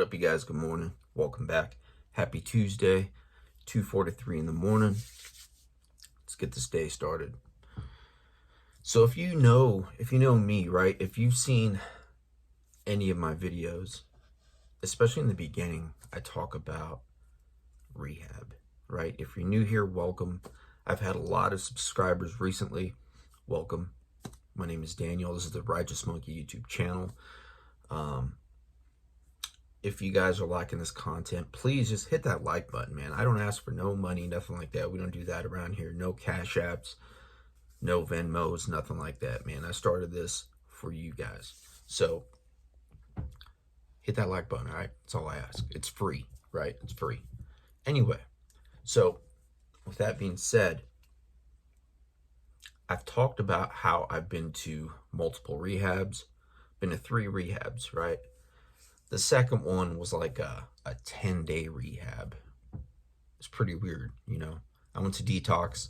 What up, you guys? Good morning. Welcome back. Happy Tuesday, 2:43 in the morning. Let's get this day started. So if you know me, right? If you've seen any of my videos, especially in the beginning, I talk about rehab, right? If you're new here, welcome. I've had a lot of subscribers recently. Welcome. My name is Daniel. This is the Righteous Monkey YouTube channel. If you guys are liking this content, please just hit that like button, man. I don't ask for no money, nothing like that. We don't do that around here. No Cash Apps, no Venmos, nothing like that, man. I started this for you guys. So hit that like button, all right? That's all I ask. It's free, right? It's free. Anyway, so with that being said, I've talked about how I've been to multiple rehabs, been to 3 rehabs, right? The second one was like a 10-day rehab. It's pretty weird, you know. I went to detox.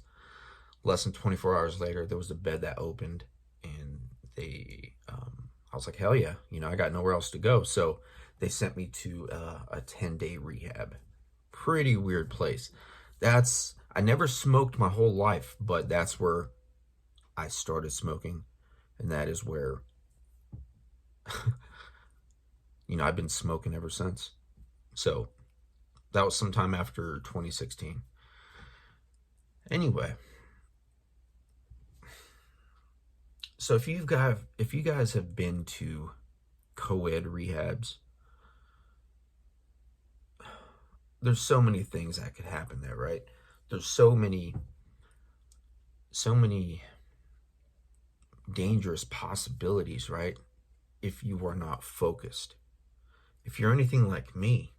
Less than 24 hours later, there was a bed that opened, and I was like, hell yeah, you know, I got nowhere else to go. So they sent me to a 10-day rehab. Pretty weird place. I never smoked my whole life, but that's where I started smoking, and that is where you know, I've been smoking ever since. So that was sometime after 2016. Anyway, so if you guys have been to co-ed rehabs, there's so many things that could happen there, right? There's so many dangerous possibilities, right? If you are not focused. If you're anything like me,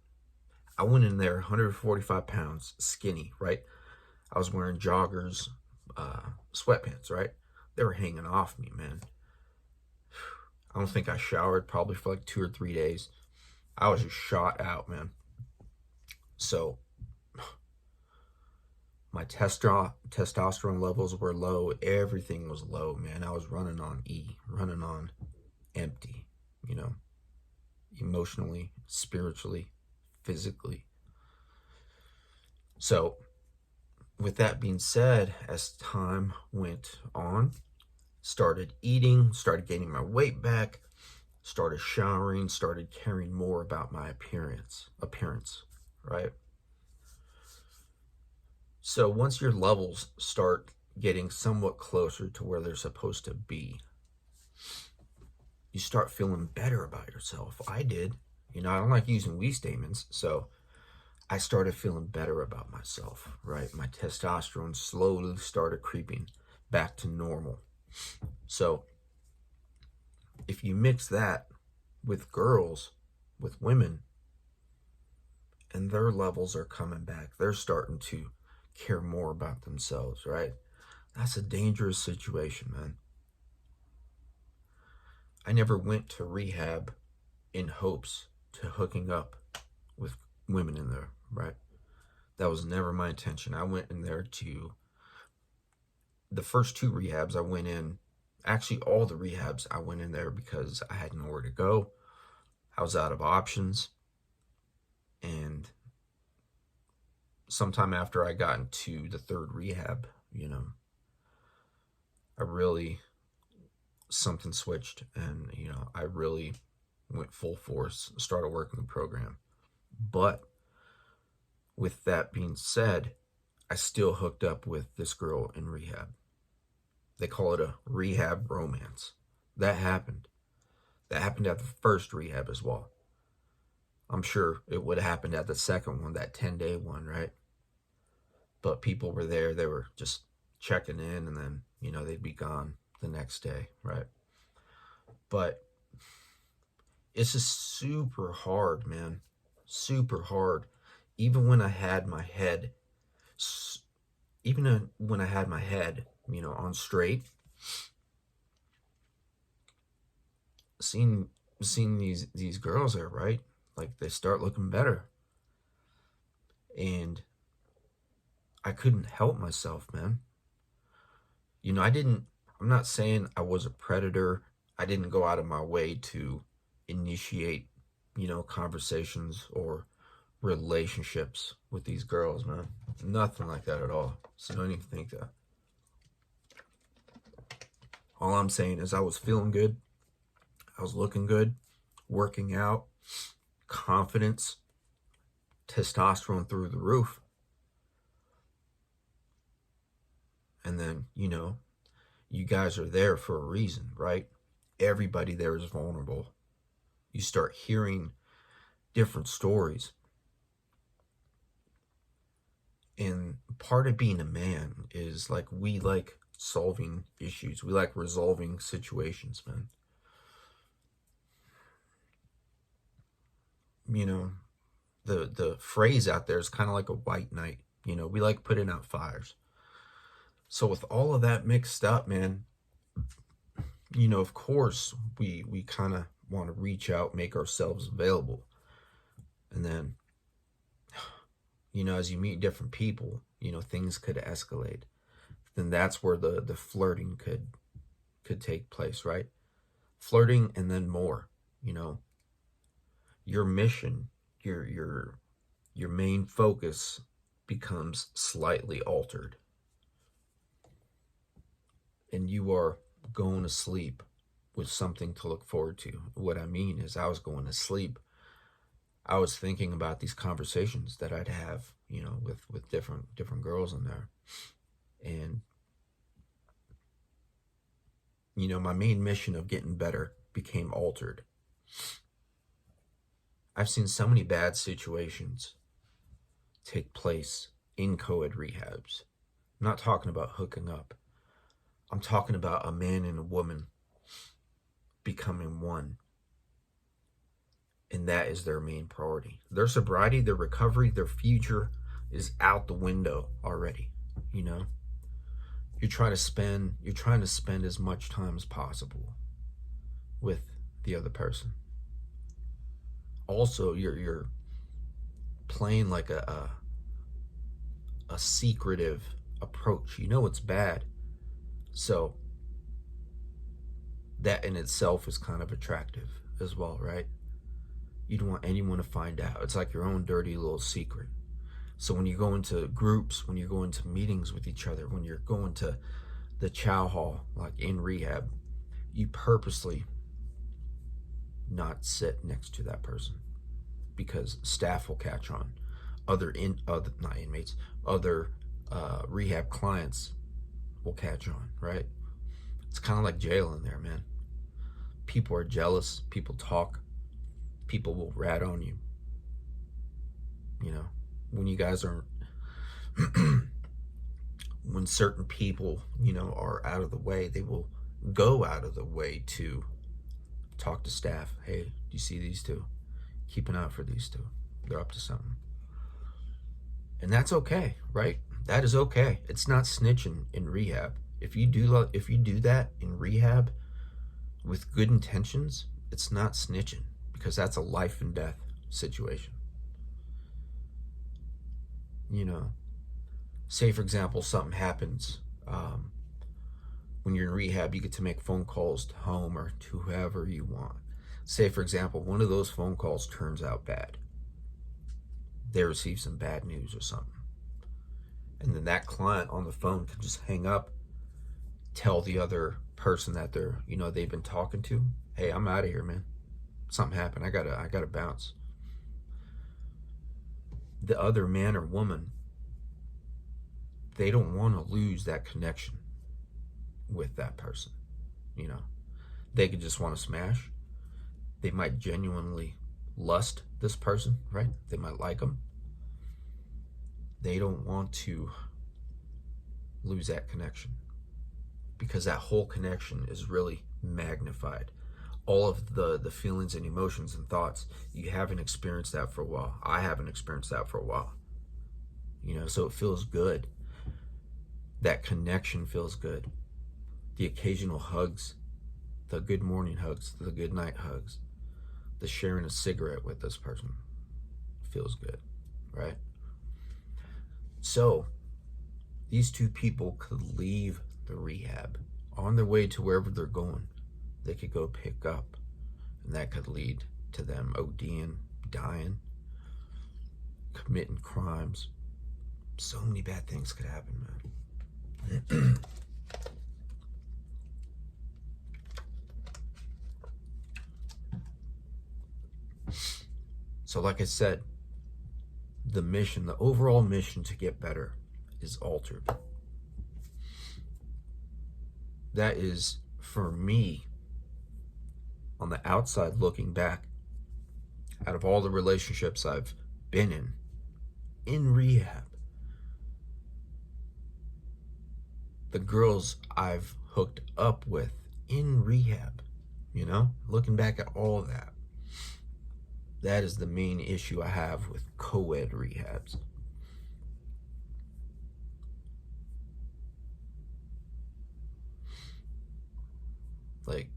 I went in there 145 pounds, skinny, right? I was wearing joggers, sweatpants, right? They were hanging off me, man. I don't think I showered probably for like 2 or 3 days. I was just shot out, man. So my testosterone levels were low. Everything was low, man. I was running on E, running on empty, you know, emotionally, spiritually, physically. So with that being said, as time went on, started eating, started gaining my weight back, started showering, started caring more about my appearance, right? So once your levels start getting somewhat closer to where they're supposed to be, you start feeling better about yourself. I did. You know, I don't like using we statements, so I started feeling better about myself, right? My testosterone slowly started creeping back to normal. So if you mix that with girls, with women, and their levels are coming back, they're starting to care more about themselves, right? That's a dangerous situation, man. I never went to rehab in hopes to hooking up with women in there, right? That was never my intention. I went in there to the first 2 rehabs I went in, actually all the rehabs I went in there because I had nowhere to go. I was out of options. And sometime after I got into the 3rd rehab, you know, something switched, and, you know, I really went full force, started working the program. But with that being said, I still hooked up with this girl in rehab. They call it a rehab romance. That happened. That happened at the first rehab as well. I'm sure it would have happened at the second one, that 10-day one, right? But people were there. They were just checking in, and then, you know, they'd be gone the next day, right? But it's just super hard, man. Super hard. Even when I had my head, you know, on straight, seeing these girls there, right? Like, they start looking better. And I couldn't help myself, man. You know, I'm not saying I was a predator. I didn't go out of my way to initiate conversations or relationships with these girls, man. Nothing like that at all. So don't even think that. All I'm saying is I was feeling good. I was looking good, working out, confidence, testosterone through the roof. And then, you guys are there for a reason, right? Everybody there is vulnerable. You start hearing different stories. And part of being a man is like we like solving issues. We like resolving situations, man. The phrase out there is kind of like a white knight. We like putting out fires. So with all of that mixed up, man, of course we kind of want to reach out, make ourselves available. And then, as you meet different people, things could escalate. Then that's where the flirting could take place, right? Flirting and then more, your mission, your main focus becomes slightly altered. And you are going to sleep with something to look forward to. What I mean is I was going to sleep. I was thinking about these conversations that I'd have, with different girls in there. And my main mission of getting better became altered. I've seen so many bad situations take place in co-ed rehabs. I'm not talking about hooking up. I'm talking about a man and a woman becoming one. And that is their main priority. Their sobriety, their recovery, their future is out the window already. You're trying to spend as much time as possible with the other person. Also, you're playing like a secretive approach. It's bad. So that in itself is kind of attractive as well, right? You don't want anyone to find out. It's like your own dirty little secret. So when you go into groups, when you go into meetings with each other, when you're going to the chow hall, like in rehab, you purposely not sit next to that person because staff will catch on. Other rehab clients will catch on, right? It's kind of like jail in there, man. People are jealous. People talk. People will rat on you. When you guys are, when certain people, are out of the way, they will go out of the way to talk to staff. Hey, do you see these two? Keep an eye out for these two. They're up to something. And that's okay, right? That is okay. It's not snitching in rehab. If you do that in rehab with good intentions, it's not snitching because that's a life and death situation. Say for example, something happens. When you're in rehab, you get to make phone calls to home or to whoever you want. Say for example, one of those phone calls turns out bad. They receive some bad news or something. And then that client on the phone can just hang up, tell the other person that they've been talking to, hey, I'm out of here, man. Something happened. I gotta bounce. The other man or woman, they don't want to lose that connection with that person. They could just want to smash. They might genuinely lust this person, right? They might like them. They don't want to lose that connection because that whole connection is really magnified. All of the feelings and emotions and thoughts, you haven't experienced that for a while. I haven't experienced that for a while. So it feels good. That connection feels good. The occasional hugs, the good morning hugs, the good night hugs, the sharing a cigarette with this person feels good, right? So these two people could leave the rehab on their way to wherever they're going. They could go pick up, and that could lead to them ODing, dying, committing crimes. So many bad things could happen, man. So like I said, the overall mission to get better is altered. That is, for me, on the outside looking back, out of all the relationships I've been in rehab, the girls I've hooked up with in rehab, looking back at all of that, that is the main issue I have with co-ed rehabs. Like,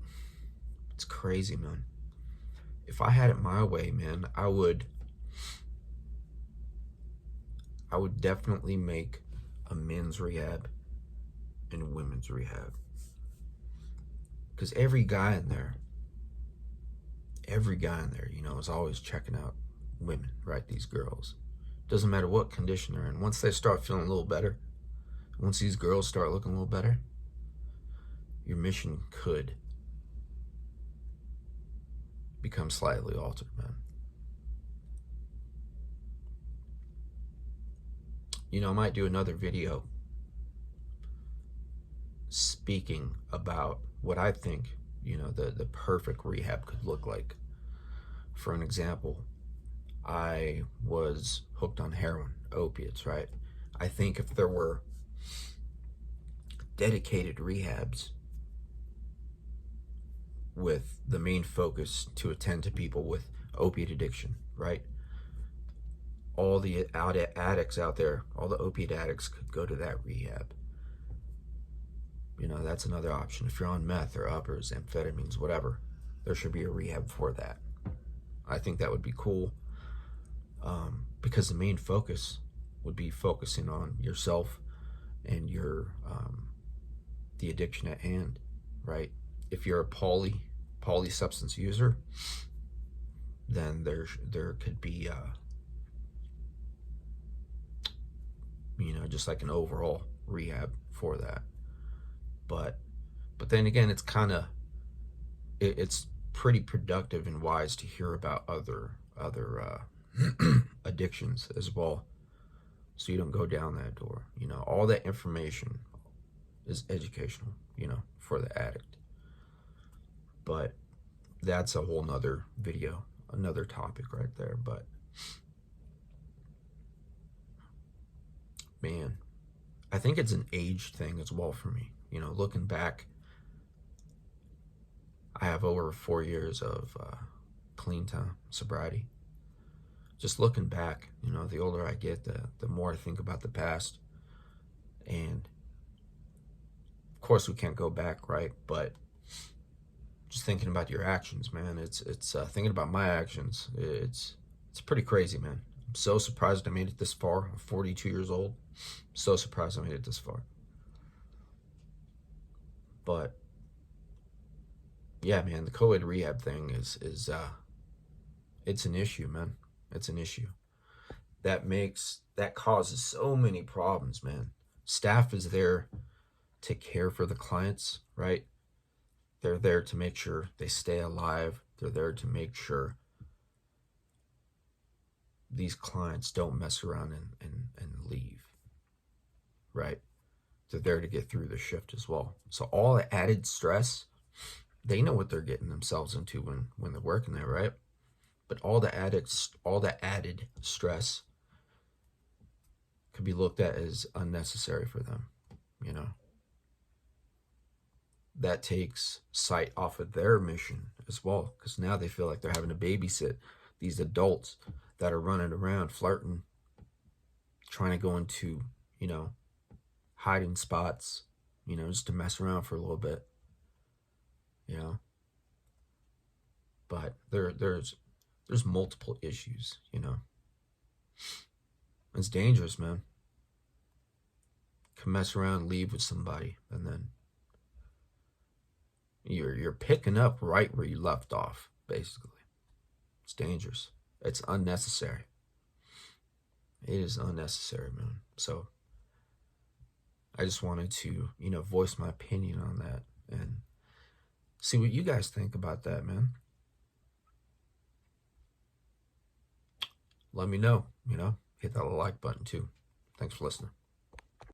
it's crazy, man. If I had it my way, man, I would definitely make a men's rehab and a women's rehab. Because every guy in there, is always checking out women, right? These girls. Doesn't matter what condition they're in. Once they start feeling a little better, once these girls start looking a little better, your mission could become slightly altered, man. I might do another video speaking about what I think, the perfect rehab could look like. For an example, I was hooked on heroin, opiates, right? I think if there were dedicated rehabs with the main focus to attend to people with opiate addiction, right? All the addicts out there, all the opiate addicts could go to that rehab. That's another option. If you're on meth or uppers, amphetamines, whatever, there should be a rehab for that. I think that would be cool, because the main focus would be focusing on yourself and your the addiction at hand, right? If you're a poly substance user, then there could be just like an overall rehab for that. But then again, it's kind of it's pretty productive and wise to hear about other addictions as well, so you don't go down that door. All that information is educational, for the addict. But that's a whole nother video, another topic right there. But man, I think it's an age thing as well for me. Looking back, I have over 4 years of clean time, sobriety. Just looking back, the older I get, the more I think about the past. And of course we can't go back, right? But just thinking about your actions, man, it's thinking about my actions. It's pretty crazy, man. I'm so surprised I made it this far. I'm 42 years old. So surprised I made it this far. But yeah, man, the co-ed rehab thing is it's an issue, man. It's an issue that causes so many problems, man. Staff is there to care for the clients, right? They're there to make sure they stay alive. They're there to make sure these clients don't mess around and leave, right? They're there to get through the shift as well. So all the added stress, they know what they're getting themselves into when they're working there, right? But all the added stress could be looked at as unnecessary for them, That takes sight off of their mission as well, because now they feel like they're having to babysit these adults that are running around flirting, trying to go into, hiding spots, just to mess around for a little bit, But there's multiple issues, It's dangerous, man. Can mess around, leave with somebody, and then you're picking up right where you left off, basically. It's dangerous. It's unnecessary. It is unnecessary, man. So I just wanted to, voice my opinion on that and see what you guys think about that, man. Let me know, hit that like button too. Thanks for listening.